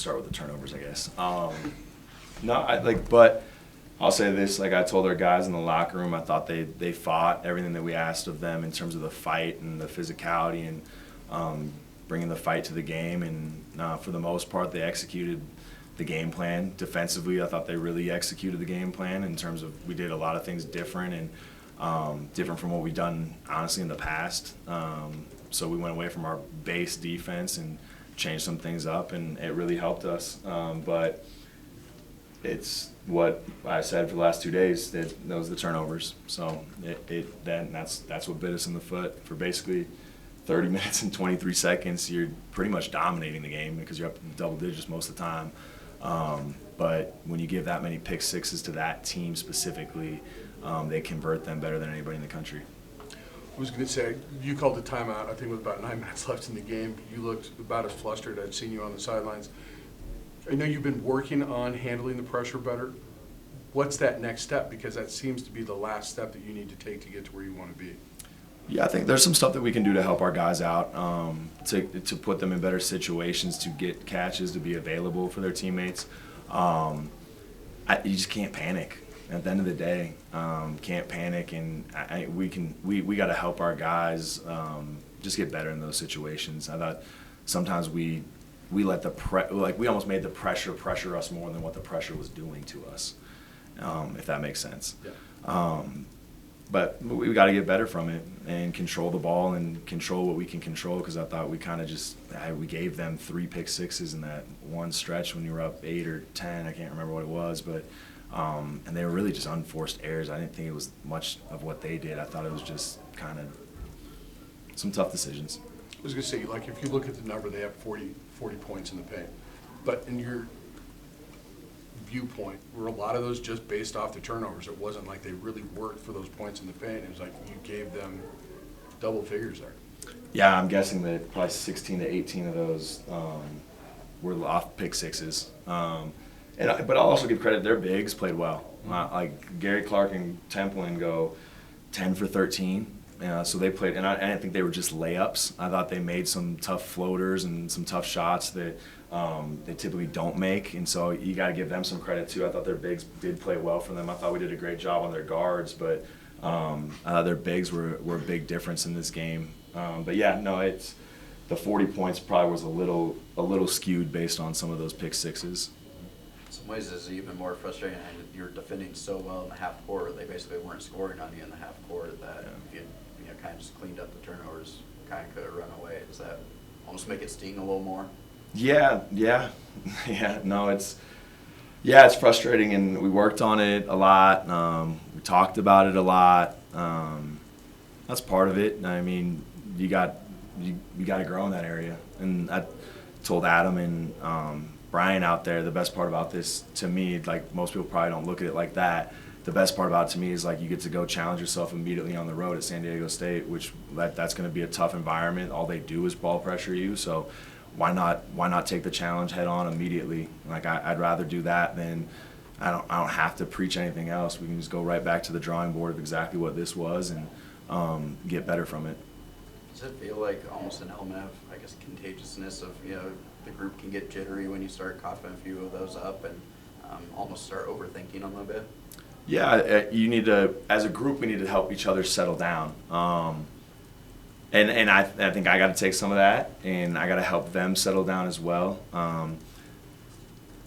start with the turnovers, I guess. No, but I'll say this, like I told our guys in the locker room, I thought they fought everything that we asked of them in terms of the fight and the physicality and bringing the fight to the game. And for the most part, they executed the game plan. Defensively, I thought they really executed the game plan in terms of we did a lot of things different and different from what we've done, honestly, in the past. So we went away from our base defense and changed some things up, and it really helped us. But it's what I said for the last 2 days, that those are the turnovers. So that's what bit us in the foot. For basically 30 minutes and 23 seconds, you're pretty much dominating the game because you're up in double digits most of the time. But when you give that many pick sixes to that team specifically, they convert them better than anybody in the country. I was going to say, you called the timeout, I think with about 9 minutes left in the game. You looked about as flustered. I'd seen you on the sidelines. I know you've been working on handling the pressure better. What's that next step? Because that seems to be the last step that you need to take to get to where you want to be. Yeah, I think there's some stuff that we can do to help our guys out, to put them in better situations, to get catches, to be available for their teammates. You just can't panic. At the end of the day, can't panic, and we got to help our guys just get better in those situations. I thought sometimes we let we almost made the pressure us more than what the pressure was doing to us, if that makes sense. Yeah. But we got to get better from it and control the ball and control what we can control, because I thought we kind of we gave them 3 pick sixes in that one stretch when you were up 8 or 10. I can't remember what it was, but and they were really just unforced errors. I didn't think it was much of what they did. I thought it was just kind of some tough decisions. I was going to say, like, if you look at the number, they have 40 points in the paint. But in your viewpoint, were a lot of those just based off the turnovers? It wasn't like they really worked for those points in the paint. It was like you gave them double figures there. Yeah, I'm guessing that probably 16 to 18 of those were off pick sixes. But I'll also give credit, their bigs played well. Like Gary Clark and Templin go 10 for 13. So they played, and I didn't think they were just layups. I thought they made some tough floaters and some tough shots that they typically don't make, and so you got to give them some credit too. I thought their bigs did play well for them. I thought we did a great job on their guards, but their bigs were a big difference in this game. But yeah, no, it's the 40 points probably was a little skewed based on some of those pick sixes. In some ways, it's even more frustrating. You're defending so well in the half court. They basically weren't scoring on you in the half court. That if you kind of just cleaned up the turnovers, kind of could have run away. Does that almost make it sting a little more? Yeah. No, it's frustrating, and we worked on it a lot. We talked about it a lot. That's part of it. I mean, you got to grow in that area, and I told Adam and Brian out there, the best part about this to me, like most people probably don't look at it like that. The best part about it to me is like you get to go challenge yourself immediately on the road at San Diego State, which that's going to be a tough environment. All they do is ball pressure you, so why not take the challenge head on immediately? Like I'd rather do that than I don't have to preach anything else. We can just go right back to the drawing board of exactly what this was and get better from it. Does it feel like almost an element of, I guess, contagiousness of, the group can get jittery when you start coughing a few of those up and almost start overthinking a little bit? Yeah, you need to, as a group, we need to help each other settle down. And I think I got to take some of that, and I got to help them settle down as well.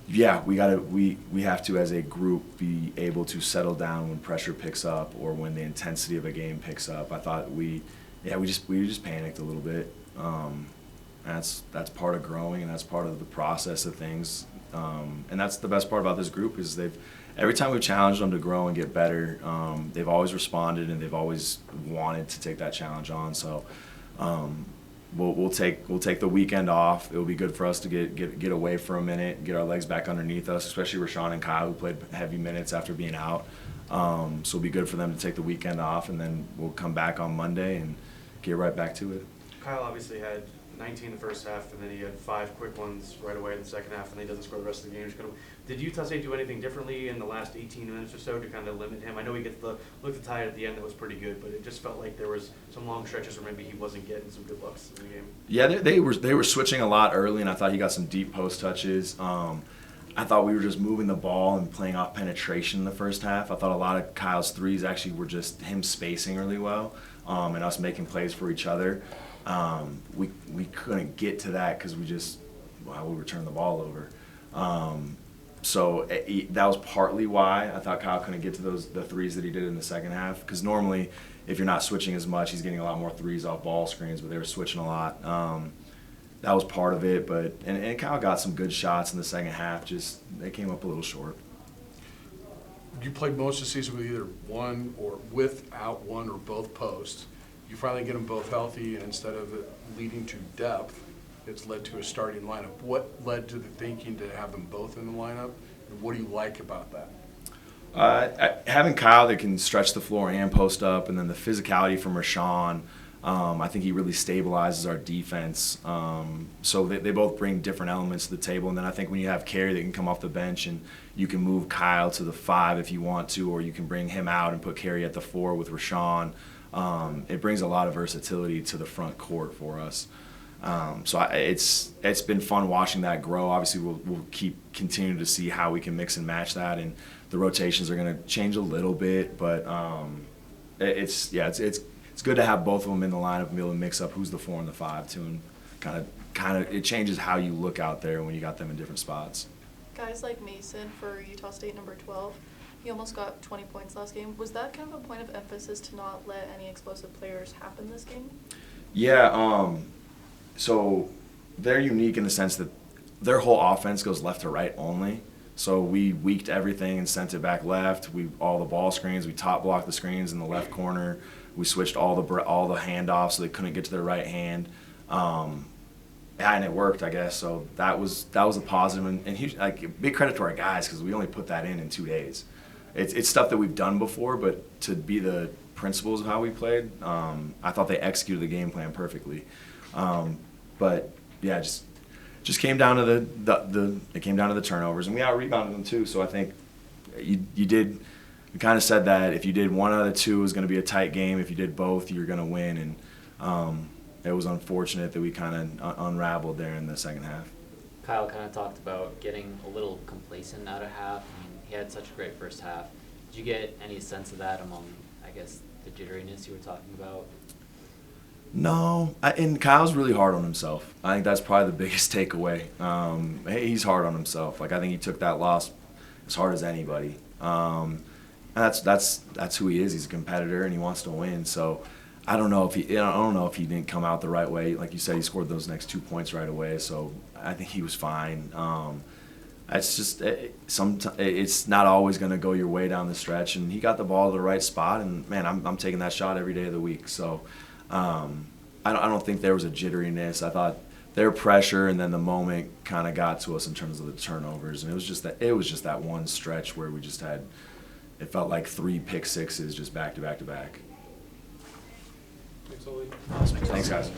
We have to, as a group, be able to settle down when pressure picks up or when the intensity of a game picks up. I thought we just panicked a little bit. That's part of growing, and that's part of the process of things. And that's the best part about this group is every time we've challenged them to grow and get better, they've always responded, and they've always wanted to take that challenge on. So we'll take the weekend off. It'll be good for us to get away for a minute, get our legs back underneath us, especially Rashawn and Kyle, who played heavy minutes after being out. So it'll be good for them to take the weekend off, and then we'll come back on Monday and get right back to it. Kyle obviously had 19 in the first half, and then he had 5 quick ones right away in the second half, and then he doesn't score the rest of the game. Did Utah State do anything differently in the last 18 minutes or so to kind of limit him? I know he gets the look to tie it at the end that was pretty good, but it just felt like there was some long stretches where maybe he wasn't getting some good looks in the game. Yeah, they were switching a lot early, and I thought he got some deep post touches. I thought we were just moving the ball and playing off penetration in the first half. I thought a lot of Kyle's threes actually were just him spacing really well, and us making plays for each other. We couldn't get to that because we were turning the ball over. So that was partly why I thought Kyle couldn't get to the threes that he did in the second half. Because normally, if you're not switching as much, he's getting a lot more threes off ball screens, but they were switching a lot. That was part of it, but and Kyle got some good shots in the second half. Just they came up a little short. You played most of the season with either one or without one or both posts. You finally get them both healthy, and instead of it leading to depth, it's led to a starting lineup. What led to the thinking to have them both in the lineup, and what do you like about that? Having Kyle that can stretch the floor and post up, and then the physicality from Rashawn, I think he really stabilizes our defense. So they both bring different elements to the table. And then I think when you have Carey that can come off the bench and you can move Kyle to the 5 if you want to, or you can bring him out and put Carey at the 4 with Rashawn, it brings a lot of versatility to the front court for us. So it's been fun watching that grow. Obviously, we'll keep continuing to see how we can mix and match that, and the rotations are going to change a little bit, but it's good to have both of them in the lineup and be able to mix up who's the 4 and the 5 too, and kind of it changes how you look out there when you got them in different spots. Guys like Mason for Utah State number 12, he almost got 20 points last game. Was that kind of a point of emphasis to not let any explosive players happen this game? Yeah, so they're unique in the sense that their whole offense goes left to right only. So we weaked everything and sent it back left. All the ball screens, we top blocked the screens in the left corner. We switched all the handoffs so they couldn't get to their right hand. And it worked, I guess. So that was a positive, and huge, like big credit to our guys because we only put that in 2 days. It's stuff that we've done before, but to be the principles of how we played, I thought they executed the game plan perfectly. But yeah, just came down to the turnovers, and we out rebounded them too. So I think we kind of said that if you did one out of the two, it was going to be a tight game. If you did both, you're going to win, and it was unfortunate that we kind of unraveled there in the second half. Kyle kind of talked about getting a little complacent out of half. I mean, he had such a great first half. Did you get any sense of that among, I guess, the jitteriness you were talking about? No, and Kyle's really hard on himself. I think that's probably the biggest takeaway. He's hard on himself. Like I think he took that loss as hard as anybody. And that's who he is. He's a competitor and he wants to win. So I don't know if he didn't come out the right way. Like you said, he scored those next 2 points right away. So I think he was fine. It's just it's not always going to go your way down the stretch. And he got the ball to the right spot. And man, I'm taking that shot every day of the week. So. I don't think there was a jitteriness. I thought their pressure and then the moment kind of got to us in terms of the turnovers, and it was just that one stretch where we just had, it felt like 3 pick sixes just back to back to back. Thanks, Oli. Awesome. Thanks, guys.